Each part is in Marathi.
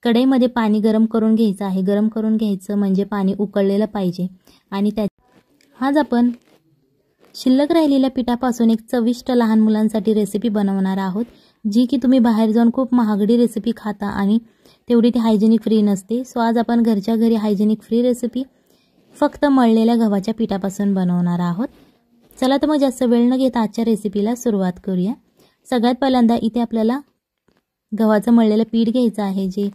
कढईमध्ये पाणी गरम करून घ्यायचं आहे। गरम करून घ्यायचं म्हणजे पाणी उकळलेलं पाहिजे आणि आज आपण शिल्लक राहिलेल्या पिठापासून एक चविष्ट लहान मुलांसाठी रेसिपी बनवणार आहोत, जी की तुम्ही बाहेर जाऊन खूप महागडी रेसिपी खाता आणि तेवढी ती हायजेनिक फ्री नसते। सो आज आपण घरच्या घरी हायजेनिक फ्री रेसिपी फक्त मळलेल्या गव्हाच्या पिठापासून बनवणार आहोत। चला तर मग जास्त वेळ न घेता आजच्या रेसिपीला सुरुवात करूया। सगळ्यात पहिल्यांदा इथे आपल्याला गव्हाचं मळलेलं पीठ घ्यायचं आहे, जे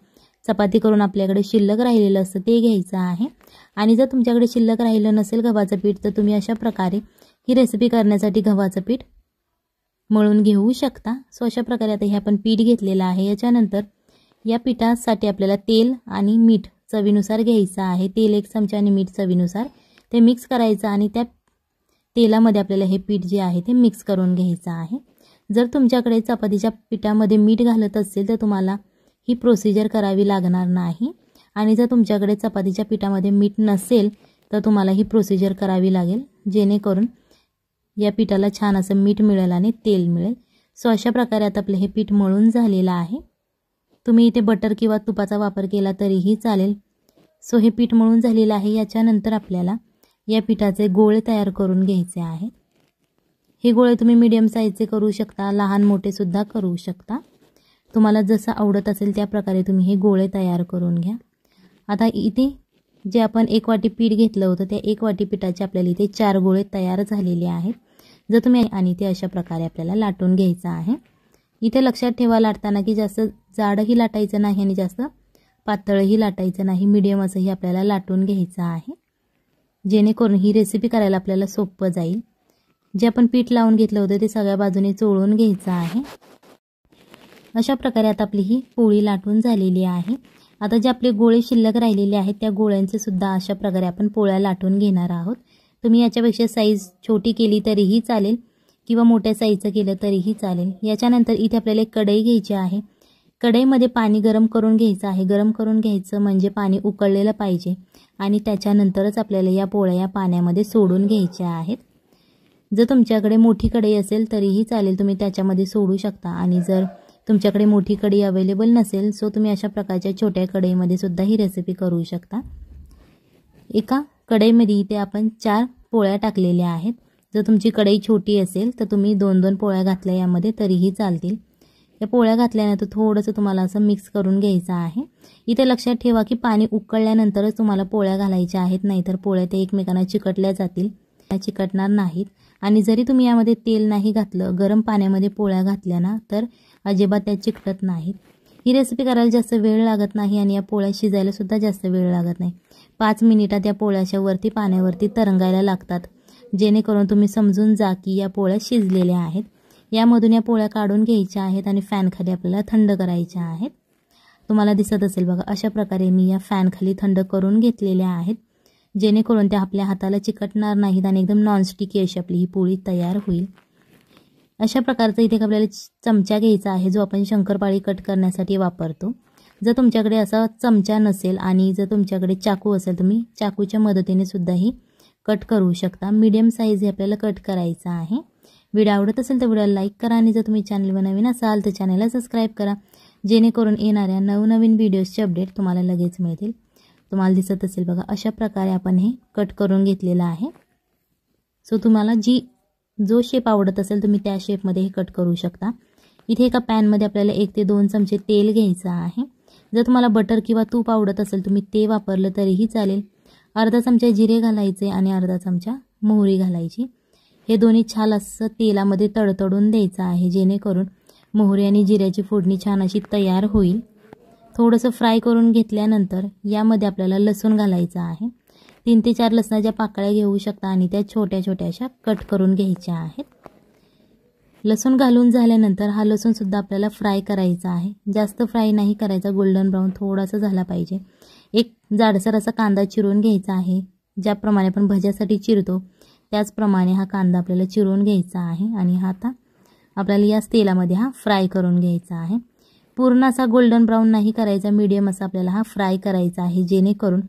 चपाती करून आपल्याकडे शिल्लक राहिलेलं असतं ते घ्यायचं आहे। आणि जर तुमच्याकडे शिल्लक राहिलं नसेल गव्हाचं पीठ तर तुम्ही अशा प्रकारे ही रेसिपी करण्यासाठी गव्हाचं पीठ मळून घेऊ शकता। सो अशा प्रकारे आता हे आपण पीठ घेतलेलं आहे। याच्यानंतर या पिठासाठी आपल्याला तेल आणि मीठ चवीनुसार घ्यायचं आहे। तेल 1 चमचा आणि मीठ चवीनुसार ते मिक्स करायचं आणि त्या तेलामध्ये आपल्याला हे पीठ जे आहे ते मिक्स करून घ्यायचं आहे। जर तुमच्याकडे चपातीच्या पिठामध्ये मीठ घालत असेल तर तुम्हाला ही प्रोसिजर करावी लागणार नाही, आणि जर तुमच्याकडे चपातीच्या पिठामध्ये मीठ नसेल तर तुम्हाला ही प्रोसिजर करावी लागेल, जेणेकरून या पिठाला छान असं मीठ मिळेल आणि तेल मिळेल। सो अशा प्रकारे आता आपले हे पीठ मळून झालेलं आहे। तुम्ही इथे बटर किंवा तुपाचा वापर केला तरीही चालेल। सो हे पीठ मळून झालेलं आहे। याच्यानंतर आपल्याला या पिठाचे गोळे तयार करून घ्यायचे आहेत। हे गोळे तुम्ही मीडियम साईजचे करू शकता, लहान मोठे सुद्धा करू शकता, तुम्हाला जसं आवडत असेल त्या प्रकारे तुम्ही हे गोळे तयार करून घ्या। आता इथे जे आपण 1 वाटी पीठ घेतलं होतं त्या 1 वाटी पिठाचे आपल्याला इथे 4 गोळे तयार झालेले आहेत। जर तुम्ही आणि ते अशा प्रकारे आपल्याला लाटून घ्यायचं आहे। इथे लक्षात ठेवा लाटताना की जास्त जाडही लाटायचं नाही आणि जास्त पातळही लाटायचं नाही, मीडियम असंही आपल्याला लाटून घ्यायचं आहे, जेणेकरून ही रेसिपी करायला आपल्याला सोपं जाईल। जे आपण पीठ लावून घेतलं होतं ते सगळ्या बाजूने चोळून घ्यायचं आहे। अशा प्रकारे आता आपली ही पोळी लाटून झालेली आहे। आता जे आपले गोळे शिल्लक राहिलेले आहेत त्या गोळ्यांचे सुद्धा अशा प्रकारे आपण पोळ्या लाटून घेणार आहोत। तुम्ही याच्यापेक्षा साईज छोटी केली तरीही चालेल किंवा मोठ्या साईजचं केलं तरीही चालेल। याच्यानंतर इथे आपल्याला एक कढई घ्यायची आहे। कढईमध्ये पाणी गरम करून घ्यायचं आहे। गरम करून घ्यायचं म्हणजे पाणी उकळलेलं पाहिजे आणि त्याच्यानंतरच आपल्याला या पोळ्या या पाण्यामध्ये सोडून घ्यायच्या आहेत। जर तुमच्याकडे मोठी कढई असेल तरीही चालेल, तुम्ही त्याच्यामध्ये सोडू शकता, आणि जर तुमच्याकडे मोठी कढई अवेलेबल नसेल सो तुम्ही अशा प्रकारच्या छोट्या कढईमध्ये सुद्धा ही रेसिपी करू शकता। एका कढईमध्ये इथे आपण 4 पोळ्या टाकलेल्या आहेत। जर तुमची कढई छोटी असेल तर तुम्ही 2-2 पोळ्या घातल्या यामध्ये तरीही चालतील। या पोळ्या घातल्यानंतर थोडंसं तुम्हाला असं मिक्स करून घ्यायचं आहे। इथे लक्षात ठेवा की पाणी उकळल्यानंतरच तुम्हाला पोळ्या घालायच्या आहेत, नाहीतर पोळ्या ते एकमेकांना चिकटल्या जातील, चिकटणार नाहीत। आणि जरी तुम्ही यामध्ये तेल नाही घातलं, गरम पाण्यामध्ये पोळ्या घातल्या ना तर अजिबात त्या चिकटत नाहीत। ही रेसिपी करायला जास्त वेळ लागत नाही आणि या पोळ्या शिजायला सुद्धा जास्त वेळ लागत नाही। 5 मिनिटात या पोळ्याच्या वरती पाण्यावरती तरंगायला लागतात, जेणेकरून तुम्ही समजून जा की या पोळ्या शिजलेल्या आहेत। यामधून या पोळ्या काढून घ्यायच्या आहेत आणि फॅन खाली आपल्याला थंड करायच्या आहेत। तुम्हाला दिसत असेल बघा, अशा प्रकारे मी या फॅन खाली थंड करून घेतलेल्या आहेत, जेणेकरून त्या आपल्या हाताला चिकटणार नाहीत आणि एकदम नॉनस्टिकी अशी आपली ही पोळी तयार होईल। अशा प्रकारचा इथे आपल्याला चमचा घ्यायचा आहे, जो आपण शंकरपाळी कट करण्यासाठी वापरतो। जर तुमच्याकडे असा चमचा नसेल आणि जर तुमच्याकडे चाकू असेल, तुम्ही चाकूच्या मदतीने सुद्धा ही कट करू शकता। मीडियम साईज हे आपल्याला कट करायचा आहे। व्हिडिओ आवडत असेल तर व्हिडिओला लाईक करा आणि जर तुम्ही चॅनलवर नवीन असाल तर चॅनलला सबस्क्राईब करा, जेणेकरून येणाऱ्या नवनवीन व्हिडिओजचे अपडेट तुम्हाला लगेच मिळतील। तुम्हाला दिसत असेल बघा, अशा प्रकारे आपण हे कट करून घेतलेलं आहे। सो तुम्हाला जो शेप आवडत असेल तुम्ही त्या शेपमध्ये हे कट करू शकता। इथे एका पॅनमध्ये आपल्याला 1 ते 2 चमचे तेल घ्यायचं आहे। जर तुम्हाला बटर किंवा तूप आवडत असेल तुम्ही ते वापरलं तरीही चालेल। अर्धा चमचा जिरे घालायचे आणि अर्धा चमचा मोहरी घालायची। हे दोन्ही छान असं तेलामध्ये तडतडून द्यायचं आहे, जेणेकरून मोहरी आणि जिऱ्याची फोडणी छान अशी तयार होईल। थोडंसं फ्राय करून घेतल्यानंतर यामध्ये आपल्याला लसूण घालायचं आहे। 3 ते 4 लसणाच्या पाकळ्या घेऊ शकता आणि त्या छोट्या छोट्या अशा कट करून घ्यायच्या आहेत। लसूण घालून झाल्यानंतर हा लसूण सुद्धा आपल्याला फ्राय करायचा आहे, जास्त फ्राय नाही करायचा, गोल्डन ब्राऊन थोडासा झाला पाहिजे। एक जाडसर असा कांदा चिरून घ्यायचा आहे, ज्याप्रमाणे आपण भज्यासाठी चिरतो त्याचप्रमाणे हा कांदा आपल्याला चिरून घ्यायचा आहे आणि हा आता आपल्याला याच तेलामध्ये हा फ्राय करून घ्यायचा आहे। पूर्ण असा गोल्डन ब्राऊन नाही करायचा, मीडियम असा आपल्याला हा फ्राय करायचा आहे, जेणेकरून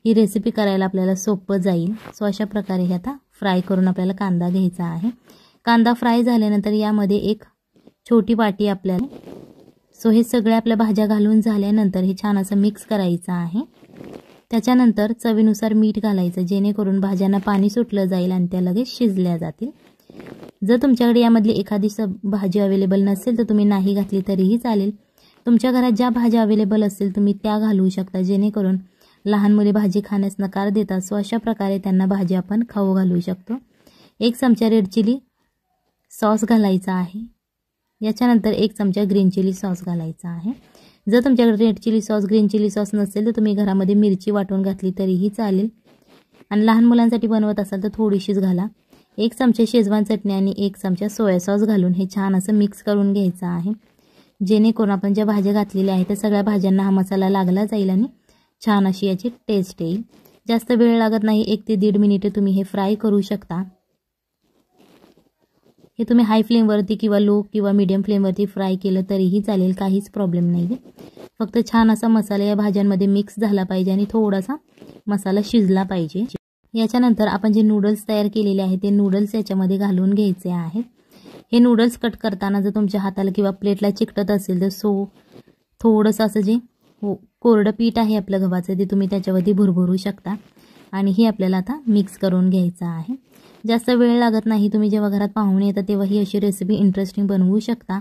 ही रेसिपी करायला आपल्याला सोपं जाईल। सो अशा प्रकारे हे आता फ्राय करून आपल्याला कांदा घ्यायचा आहे। कांदा फ्राय झाल्यानंतर यामध्ये एक छोटी वाटी आपल्याला सो हे सगळ्या आपल्या भाज्या घालून झाल्यानंतर हे छान असं मिक्स करायचं आहे। त्याच्यानंतर चवीनुसार मीठ घालायचं, जेणेकरून भाज्यांना पाणी सुटलं जाईल आणि त्या लगेच शिजल्या जातील। जर तुमच्याकडे यामधली एखादी भाजी अवेलेबल नसेल तर तुम्ही नाही घातली तरीही चालेल। तुमच्या घरात ज्या भाज्या अवेलेबल असतील तुम्ही त्या घालू शकता, जेणेकरून लहान मुले भाजी खाण्यास नकार देतात। सो अशा प्रकारे त्यांना भाजी आपण खाऊ घालू शकतो। 1 चमचा रेड चिली सॉस घालायचा आहे। याच्यानंतर 1 चमचा ग्रीन चिली सॉस घालायचा आहे। जर तुमच्याकडे red chilli sauce green chilli sauce नसेल तर तुम्ही घरामध्ये मिरची वाटून घातली तरीही चालेल, आणि लहान मुलांसाठी बनवत असाल तर थोडीशीच घाला। 1 चमचा शेजवान चटणी आणि 1 चमचा सोया सॉस घालून हे छान असं मिक्स करून घ्यायचं आहे, जेणेकरून आपण ज्या भाज्या घातलेल्या आहेत त्या सगळ्या भाज्यांना हा मसाला लागला जाईल आणि छान अशी याची टेस्ट येईल। जास्त वेळ लागत नाही, 1 ते 1.5 मिनिटे तुम्ही हे फ्राय करू शकता। हे तुम्ही हाय फ्लेमवरती किंवा लो किंवा मीडियम फ्लेमवरती फ्राय केलं तरीही चालेल, काहीच प्रॉब्लेम नाही। फक्त छान असा मसाला या भाज्यांमध्ये मिक्स झाला पाहिजे आणि थोडासा मसाला शिजला पाहिजे। याच्यानंतर आपण जे नूडल्स तयार केलेले आहेत ते नूडल्स याच्यामध्ये घालून घ्यायचे आहेत। हे नूडल्स कट करताना जर तुमच्या हाताला किंवा प्लेटला चिकटत असेल तर थोडंसं असं जे कोरडं पीठ आहे आपलं गव्हाचं ते तुम्ही त्याच्यावरती भुरभुरू शकता, आणि हे आपल्याला आता मिक्स करून घ्यायचं आहे। जास्त वेळ लागत नाही, तुम्ही जेव्हा घरात पाहुणे येतात तेव्हा ही अशी रेसिपी इंटरेस्टिंग बनवू शकता।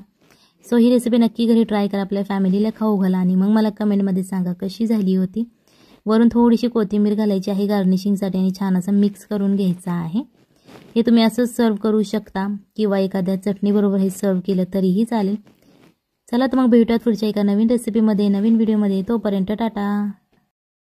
सो ही रेसिपी नक्की घरी ट्राय करा, आपल्या फॅमिलीला खाऊ घाला आणि मग मला कमेंटमध्ये सांगा कशी झाली होती। वरून थोडीशी कोथिंबीर घालायची आहे गार्निशिंगसाठी आणि छान असं मिक्स करून घ्यायचं आहे। हे तुम्ही असंच सर्व करू शकता किंवा एखाद्या चटणीबरोबर हे सर्व केलं तरीही चालेल। चला तर मग भेटूयात पुढच्या एका नवीन रेसिपीमध्ये नवीन व्हिडिओमध्ये, तोपर्यंत टाटा।